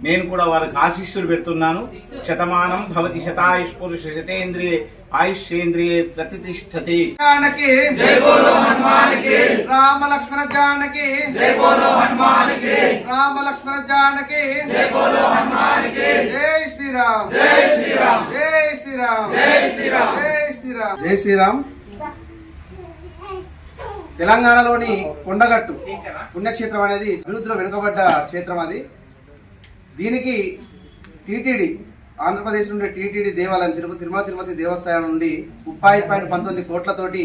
నేను కూడా వారికి ఆశీస్సులు పెడుతున్నాను. శతమానం భవతి శతాయుష్ పురుష శతేంద్రియ ఆయుష్యేంద్రియ ప్రతిష్టతి. जानकी जय बोलो हनुमान की, राम लक्ष्मण जानकी जय बोलो हनुमान की, राम लक्ष्मण जानकी जय बोलो हनुमान की, जय श्री राम जय श्री राम जय श्री राम जय श्री राम जय श्री राम जय श्री राम. తెలంగాణలోని కొండగట్టు పుణ్యక్షేత్రం అనేది అభివృద్ధిలో వెనుకబడ్డ క్షేత్రం. అది దీనికి టీటీడీ ఆంధ్రప్రదేశ్ నుండి టీటీడీ దేవాలయం తిరుమల తిరుపతి దేవస్థానం నుండి 35.19 కోట్లతోటి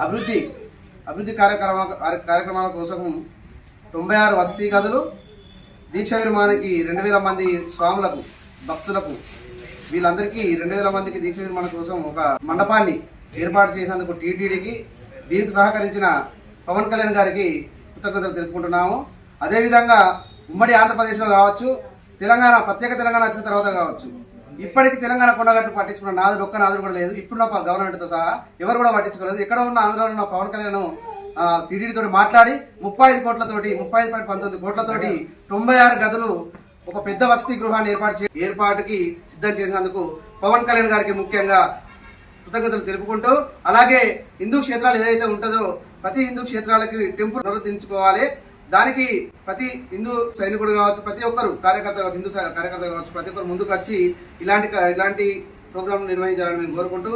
అభివృద్ధి కార్యక్రమాల కోసం 96 వసతి గదులు, దీక్ష విరమణకి 2000 మంది స్వాములకు భక్తులకు వీళ్ళందరికీ 2000 మందికి దీక్ష విరమణ కోసం ఒక మండపాన్ని ఏర్పాటు చేసినందుకు టీటీడీకి, దీనికి సహకరించిన పవన్ కళ్యాణ్ గారికి కృతజ్ఞతలు తెలుపుకుంటున్నాము. అదేవిధంగా ఉమ్మడి ఆంధ్రప్రదేశ్లో కావచ్చు, ప్రత్యేక తెలంగాణ వచ్చిన తర్వాత కావచ్చు, ఇప్పటికీ తెలంగాణ కొండగట్టు పట్టించుకున్న ఒక్క నాదుడు కూడా లేదు. ఇప్పుడున్న గవర్నమెంట్తో సహా ఎవరు కూడా పట్టించుకోలేదు. ఎక్కడ ఉన్న ఆంధ్రలో ఉన్న పవన్ కళ్యాణ్ టీటీడీ తోటి మాట్లాడి 35.19 కోట్లతోటి 96 గదులు ఒక పెద్ద వసతి గృహాన్ని ఏర్పాటుకి సిద్ధం చేసినందుకు పవన్ కళ్యాణ్ గారికి ముఖ్యంగా కృతజ్ఞతలు తెలుపుకుంటూ, అలాగే హిందూ క్షేత్రాలు ఏదైతే ఉంటుందో ప్రతి హిందూ క్షేత్రాలకి టెంపుల్ నిర్వర్తించుకోవాలి. దానికి ప్రతి హిందూ సైనికుడు కావచ్చు, ప్రతి ఒక్కరు కార్యకర్త కావచ్చు, హిందూ కార్యకర్త కావచ్చు, ప్రతి ఒక్కరు ముందుకు వచ్చి ఇలాంటి ప్రోగ్రాం నిర్వహించాలని మేము కోరుకుంటూ,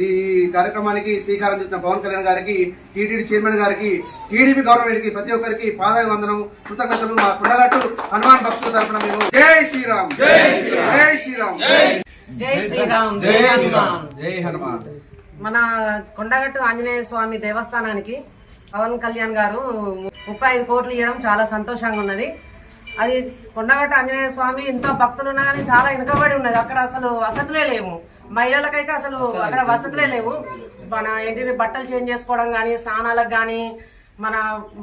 ఈ కార్యక్రమానికి శ్రీకారం చుట్టిన పవన్ కళ్యాణ్ గారికి, టీటీడీ చైర్మన్ గారికి, టీడీపీ గవర్నమెంట్ కి ప్రతి ఒక్కరికి పాదాభివందనం, కృతజ్ఞతలు. మా కొండగట్టు హనుమాన్ భక్తుల తరఫున మేము జై శ్రీరామ్ జై శ్రీరామ్ జై శ్రీరామ్ జై శ్రీరామ్ జై హనుమాన్ జై హనుమాన్. మన కొండగట్టు ఆంజనేయ స్వామి దేవస్థానానికి పవన్ కళ్యాణ్ గారు 35 కోట్లు ఇవ్వడం చాలా సంతోషంగా ఉన్నది. అది కొండగట్టు ఆంజనేయ స్వామి ఎంతో భక్తులు ఉన్నా కానీ చాలా వెనుకబడి ఉన్నది. అక్కడ అసలు వసతులే లేవు. మహిళలకైతే అసలు అక్కడ వసతులే లేవు. మన ఏంటిది బట్టలు చేంజ్ చేసుకోవడం కానీ, స్నానాలకు కానీ, మన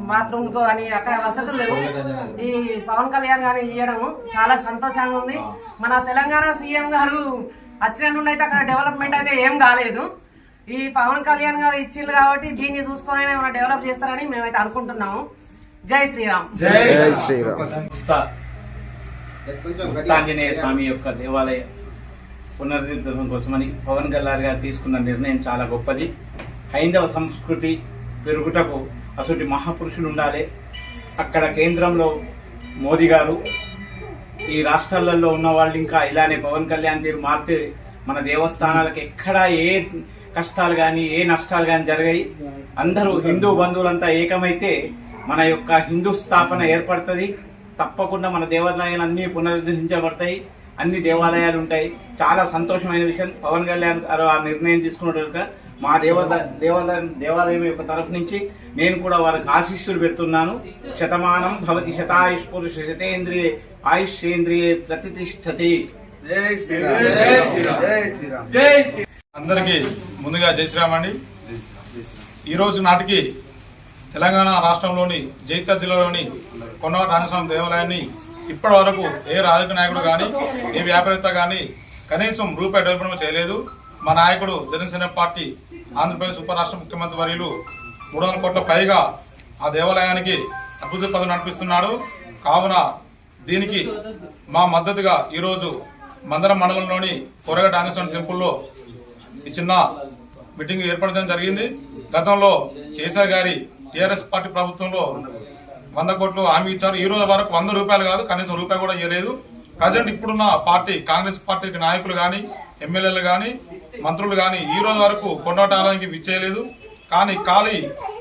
బాత్రూమ్ కానీ అక్కడ వసతులు లేవు. ఈ పవన్ కళ్యాణ్ గారు ఇవ్వడం చాలా సంతోషంగా ఉంది. మన తెలంగాణ సీఎం గారు వచ్చిన నుండి అయితే అక్కడ డెవలప్మెంట్ అయితే ఏం కాలేదు. ఈ పవన్ కళ్యాణ్ గారు ఇచ్చిండ్రు కాబట్టి దీన్ని చూసుకొని ఏమైనా డెవలప్ చేస్తారని మేమైతే అనుకుంటున్నాము. జై శ్రీరామ్ జై శ్రీరామ్. ఆంజనేయ స్వామి యొక్క దేవాలయ పునరుద్ధరణ కోసమని పవన్ కళ్యాణ్ గారు తీసుకున్న నిర్ణయం చాలా గొప్పది. హైందవ సంస్కృతి పెరుగుటకు అసలు మహాపురుషులు ఉండాలి. అక్కడ కేంద్రంలో మోదీ గారు, ఈ రాష్ట్రాలలో ఉన్న వాళ్ళు ఇంకా ఇలానే పవన్ కళ్యాణ్ తీరు మారితే మన దేవస్థానాలకు ఎక్కడ ఏ కష్టాలు కానీ ఏ నష్టాలు కానీ జరిగాయి. అందరూ హిందూ బంధువులంతా ఏకమైతే మన యొక్క హిందూ స్థాపన ఏర్పడుతుంది. తప్పకుండా మన దేవాలయాలు అన్ని పునరుద్ధరించబడతాయి, అన్ని దేవాలయాలు ఉంటాయి. చాలా సంతోషమైన విషయం. పవన్ కళ్యాణ్ గారు ఆ నిర్ణయం తీసుకున్నట్టుగా మా దేవాలయం యొక్క తరఫు నుంచి నేను కూడా వారికి ఆశీస్సులు పెడుతున్నాను. శతమానం భవతి శతాయుష్ పురుష శతేంద్రియ ఆయుష్యేంద్రియ ప్రతిష్టతి. జై శ్రీరామ్ జై శ్రీరామ్ జై శ్రీరామ్ జై శ్రీరామ్. అందరికీ ముందుగా జై శ్రీరామ్ అండి. ఈరోజు నాటికి తెలంగాణ రాష్ట్రంలోని జగిత్యాల జిల్లాలోని కొండగట్టు ఆంజనేయ స్వామి దేవాలయాన్ని ఇప్పటి వరకు ఏ రాజకీయ నాయకుడు కానీ, ఏ వ్యాపారవేత్త కానీ కనీసం రూపాయి డెవలప్మెంట్ చేయలేదు. మా నాయకుడు జనసేన పార్టీ ఆంధ్రప్రదేశ్ ఉప రాష్ట్ర ముఖ్యమంత్రి వర్యులు 300 కోట్ల పైగా ఆ దేవాలయానికి అభివృద్ధి పనులు నడిపిస్తున్నాడు. కావున దీనికి మా మద్దతుగా ఈరోజు మందరం మండలంలోని కొరగట్టు ఆంజనేయ స్వామి టెంపుల్లో ఈ చిన్న మీటింగ్ ఏర్పడడం జరిగింది. గతంలో కేసీఆర్ గారి టీఆర్ఎస్ పార్టీ ప్రభుత్వంలో 100 కోట్లు హామీ ఇచ్చారు. ఈ రోజు వరకు 100 రూపాయలు కాదు, కనీసం రూపాయి కూడా ఇవ్వలేదు. ప్రజెంట్ ఇప్పుడున్న పార్టీ కాంగ్రెస్ పార్టీకి నాయకులు కానీ, ఎమ్మెల్యేలు కానీ, మంత్రులు కానీ ఈ రోజు వరకు కొండగట్టు ఆలయానికి విచ్చేయలేదు. కానీ ఖాళీ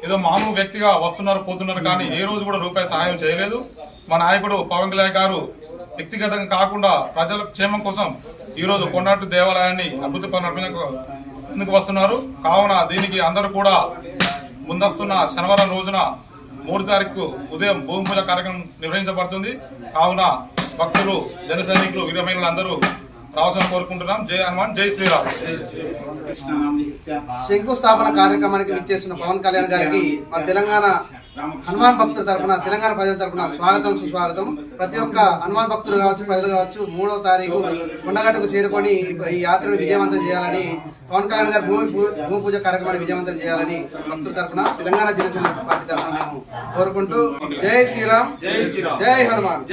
ఏదో మామూలు వ్యక్తిగా వస్తున్నారు పోతున్నారు కానీ ఏ రోజు కూడా రూపాయి సహాయం చేయలేదు. మా నాయకుడు పవన్ కళ్యాణ్ గారు వ్యక్తిగతంగా కాకుండా ప్రజల క్షేమం కోసం ఈ రోజు కొండగట్టు దేవాలయాన్ని అభివృద్ధి పనులు ఎందుకు వస్తున్నారు. కావున దీనికి అందరూ కూడా ముందస్తున్న శనివారం రోజున 3 తారీఖు ఉదయం భూమి పూజ కార్యక్రమం నిర్వహించబడుతుంది. కావున భక్తులు, జన సైనికులు, వీర మహిళలు అందరూ రావాలని కోరుకుంటున్నాం. జై హనుమాన్ జై శ్రీరామ్. శంకుస్థాపన కార్యక్రమానికి విచ్చేస్తున్న పవన్ కళ్యాణ్ గారికి మా తెలంగాణ హనుమాన్ భక్తుల తరఫున, తెలంగాణ ప్రజల తరఫున స్వాగతం సుస్వాగతం. ప్రతి ఒక్క హనుమాన్ భక్తులు కావచ్చు, ప్రజలు కావచ్చు 3వ తారీఖు కొండగట్టుకు చేరుకొని ఈ యాత్రను విజయవంతం చేయాలని, పవన్ కళ్యాణ్ గారు భూమి పూజ కార్యక్రమాన్ని విజయవంతం చేయాలని భక్తుల తరఫున, తెలంగాణ జనసేన పార్టీ తరఫున మేము కోరుకుంటూ జై శ్రీరామ్ జై హనుమాన్.